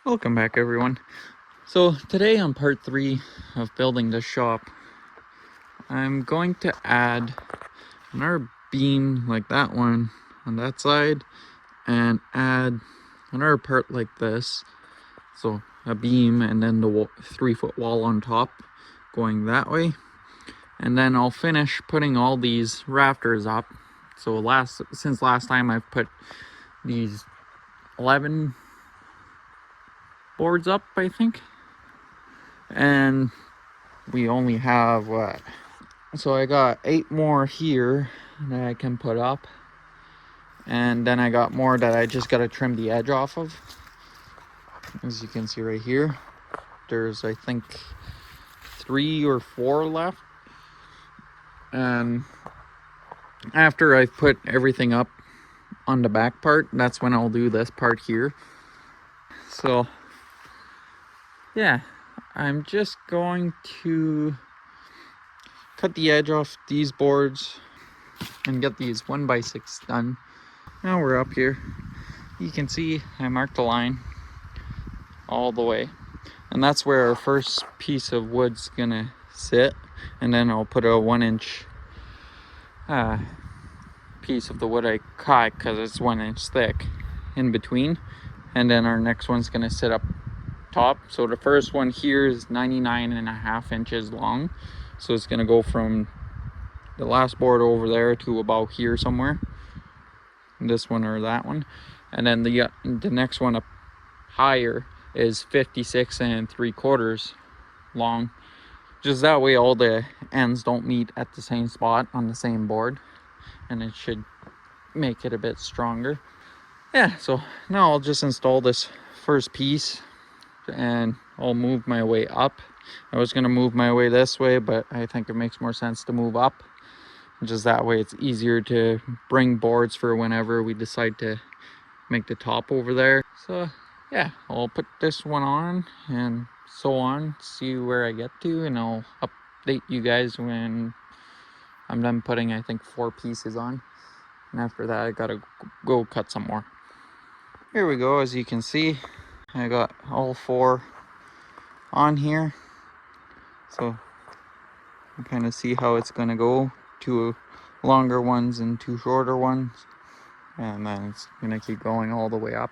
Welcome back, everyone. So today on part 3 of building this shop, I'm going to add another beam like that one on that side and add another part like this. So a beam and then the 3-foot wall on top going that way. And then I'll finish putting all these rafters up. So since last time I've put these 11 boards up, I think, and we only have what, so I got 8 more here that I can put up, and then I got more that I just got to trim the edge off of. As you can see right here, there's I think 3 or 4 left, and after I've put everything up on the back part, that's when I'll do this part here. So yeah, I'm just going to cut the edge off these boards and get these 1x6 done. Now we're up here. You can see I marked a line all the way, and that's where our first piece of wood's gonna sit, and then I'll put a 1-inch piece of the wood I cut, because it's 1 inch thick, in between, and then our next one's gonna sit up top. So the first one here is 99.5 inches long, so it's gonna go from the last board over there to about here somewhere, this one or that one, and then the next one up higher is 56 3/4 long, just that way all the ends don't meet at the same spot on the same board, and it should make it a bit stronger. Yeah, so now I'll just install this first piece and I'll move my way up. I was gonna move my way this way, but I think it makes more sense to move up. Just that way it's easier to bring boards for whenever we decide to make the top over there. So yeah, I'll put this one on and so on, see where I get to, and I'll update you guys when I'm done putting I think 4 pieces on. And after that I gotta go cut some more. Here we go. As you can see, I got all 4 on here, so you kind of see how it's gonna go. 2 longer ones and 2 shorter ones, and then it's gonna keep going all the way up.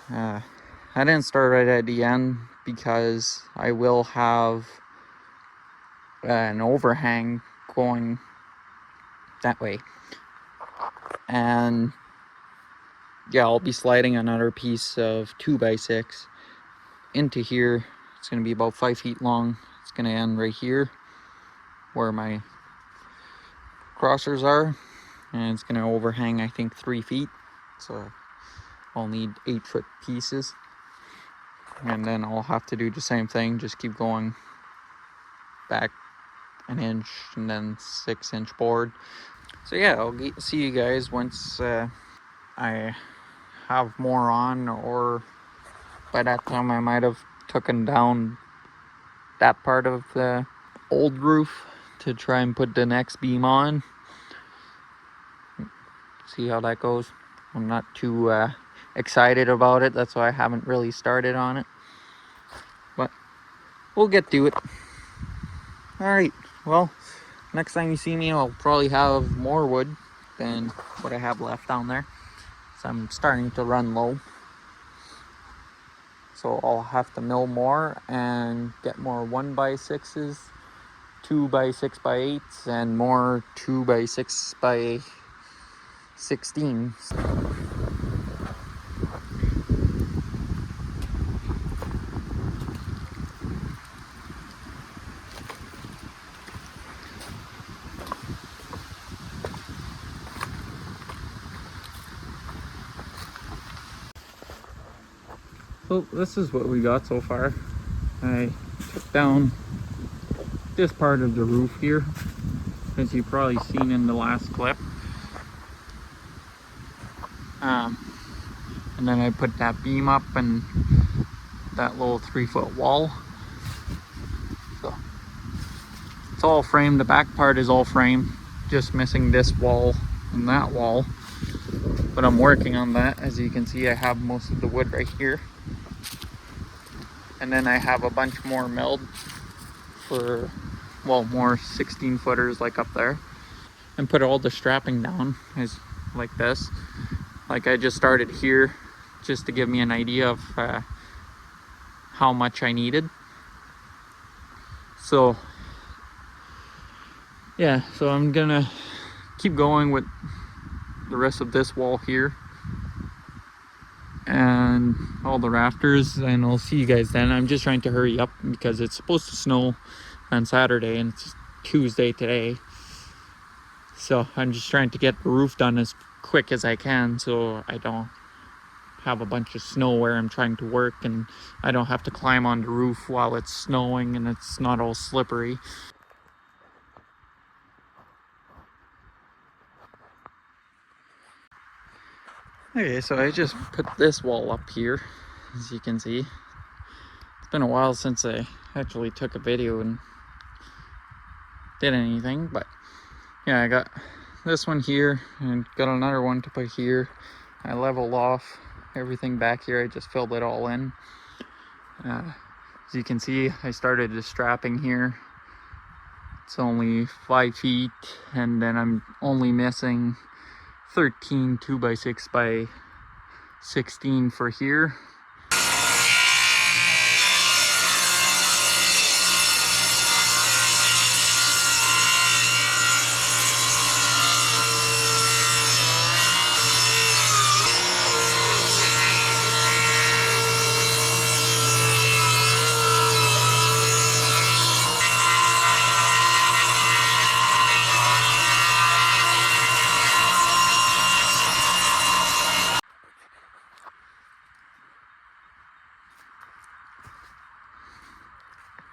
I didn't start right at the end because I will have an overhang going that way, and yeah, I'll be sliding another piece of 2x6 into here. It's gonna be about 5 feet long. It's gonna end right here where my crossers are, and it's gonna overhang I think 3 feet, so I'll need 8-foot pieces, and then I'll have to do the same thing, just keep going back 1 inch and then 6-inch board. So yeah, I'll see you guys once I have more on, or by that time I might have taken down that part of the old roof to try and put the next beam on. See how that goes. I'm not too excited about it, that's why I haven't really started on it, but we'll get to it. Alright, well, next time you see me I'll probably have more wood than what I have left down there. So I'm starting to run low, so I'll have to mill more and get more 1x6s, 2x6x8s, and more 2x6x16s. So this is what we got so far. I took down this part of the roof here, as you've probably seen in the last clip. And then I put that beam up and that little 3-foot wall. So it's all framed. The back part is all framed, just missing this wall and that wall. but I'm working on that. As you can see, I have most of the wood right here, and then I have a bunch more milled for, well, more 16 footers like up there, and put all the strapping down is like this. Like I just started here just to give me an idea of how much I needed. So yeah, so I'm gonna keep going with the rest of this wall here and all the rafters, and I'll see you guys then. I'm just trying to hurry up because it's supposed to snow on Saturday and it's Tuesday today. So I'm just trying to get the roof done as quick as I can so I don't have a bunch of snow where I'm trying to work, and I don't have to climb on the roof while it's snowing and it's not all slippery. Okay, so I just put this wall up here, as you can see. It's been a while since I actually took a video and did anything, but yeah, I got this one here and got another one to put here. I leveled off everything back here. I just filled it all in. As you can see, I started the strapping here. It's only 5 feet, and then I'm only missing 13 2x6 by 16 for here.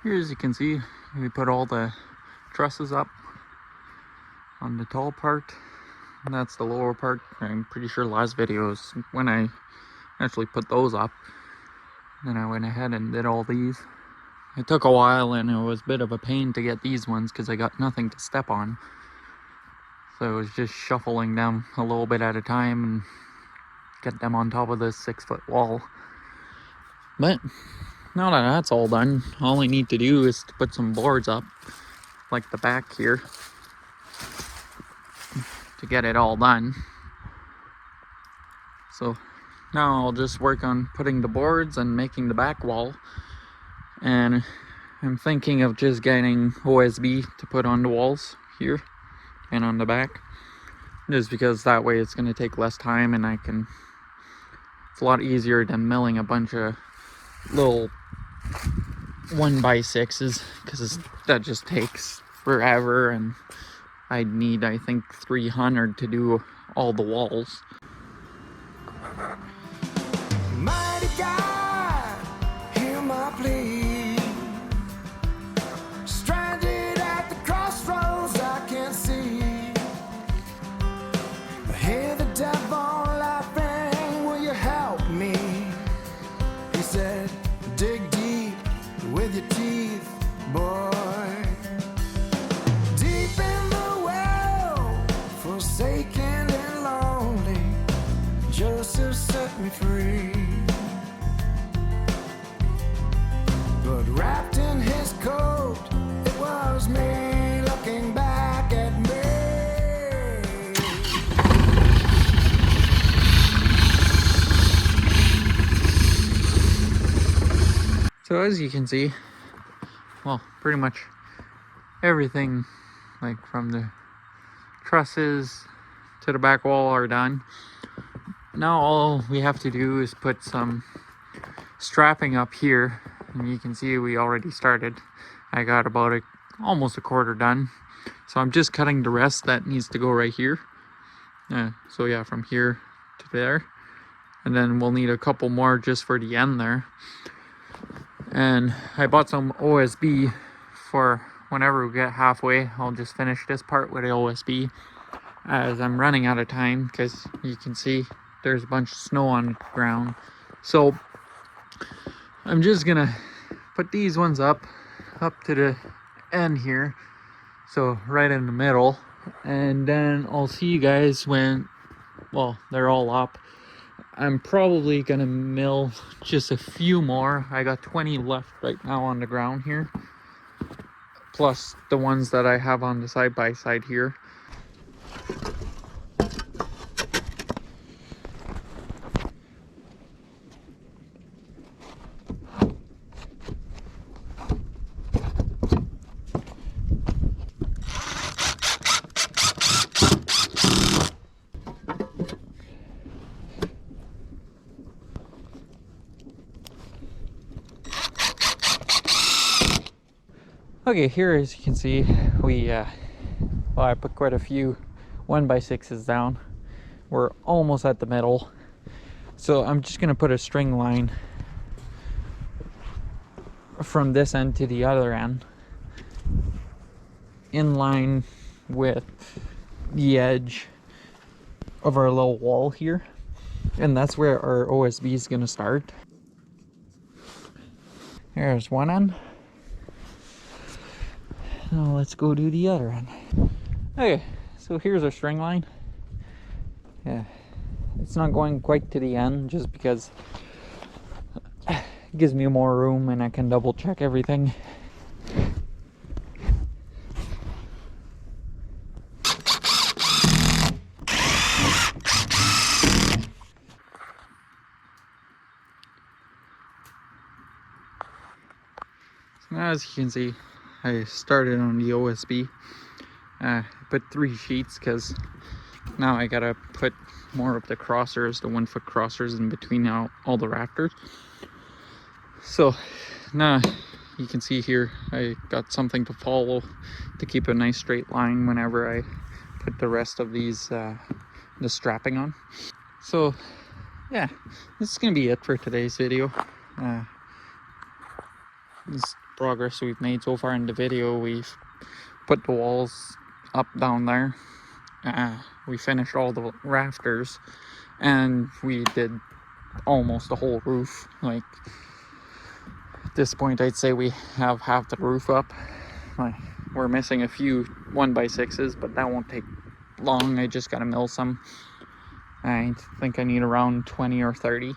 Here, as you can see, we put all the trusses up on the tall part, and that's the lower part. I'm pretty sure last video is when I actually put those up. Then I went ahead and did all these. It took a while and it was a bit of a pain to get these ones because I got nothing to step on. So I was just shuffling them a little bit at a time and get them on top of this 6-foot wall. But now that that's all done, all I need to do is to put some boards up, like the back here, to get it all done. So now I'll just work on putting the boards and making the back wall. And I'm thinking of just getting OSB to put on the walls here and on the back, just because that way it's going to take less time, and it's a lot easier than milling a bunch of little 1x6s, because that just takes forever, and I'd need, I think, 300 to do all the walls. Mighty God, hear my plea. Stranded at the crossroads, I can't see. I hear the devil laughing, will you help me? He said, dig deep with your teeth, boy. Deep in the well, forsaken and lonely, Joseph set me free. But wrapped in his coat, it was me looking back at me. So as you can see, well, pretty much everything, like from the trusses to the back wall, are done. Now all we have to do is put some strapping up here, and you can see we already started. I got about almost a quarter done, so I'm just cutting the rest that needs to go right here. So yeah, from here to there, and then we'll need a couple more just for the end there. And I bought some OSB for whenever we get halfway. I'll just finish this part with the OSB, as I'm running out of time, because you can see there's a bunch of snow on the ground. So I'm just gonna put these ones up to the end here, so right in the middle, and then I'll see you guys when well, they're all up. I'm probably gonna mill just a few more. I got 20 left right now on the ground here, plus the ones that I have on the side by side here. Okay, here as you can see, well, I put quite a few 1x6s down. We're almost at the middle. So I'm just gonna put a string line from this end to the other end in line with the edge of our little wall here. And that's where our OSB is gonna start. There's one end. Now let's go do the other end. Okay, so here's our string line. Yeah, it's not going quite to the end just because it gives me more room and I can double check everything. So now as you can see, I started on the OSB. Put 3 sheets because now I gotta put more of the crossers, the 1 foot crossers in between all the rafters. So now you can see here I got something to follow to keep a nice straight line whenever I put the rest of these the strapping on. So yeah, this is gonna be it for today's video. This progress we've made so far in the video. We've put the walls up down there. We finished all the rafters and we did almost the whole roof. Like at this point I'd say we have half the roof up. We're missing a few 1x6s, but that won't take long. I just gotta mill some. I think I need around 20 or 30.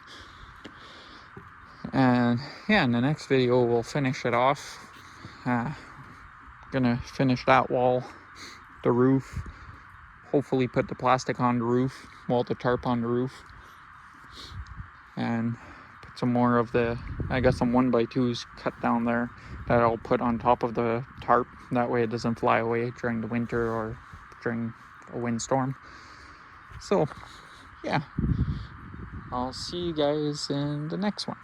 And yeah, in the next video we'll finish it off. Gonna finish that wall, the roof, hopefully put the plastic on the roof, well, the tarp on the roof, and put some more of the, I got some 1x2s cut down there that I'll put on top of the tarp. That way it doesn't fly away during the winter or during a windstorm. So yeah, I'll see you guys in the next one.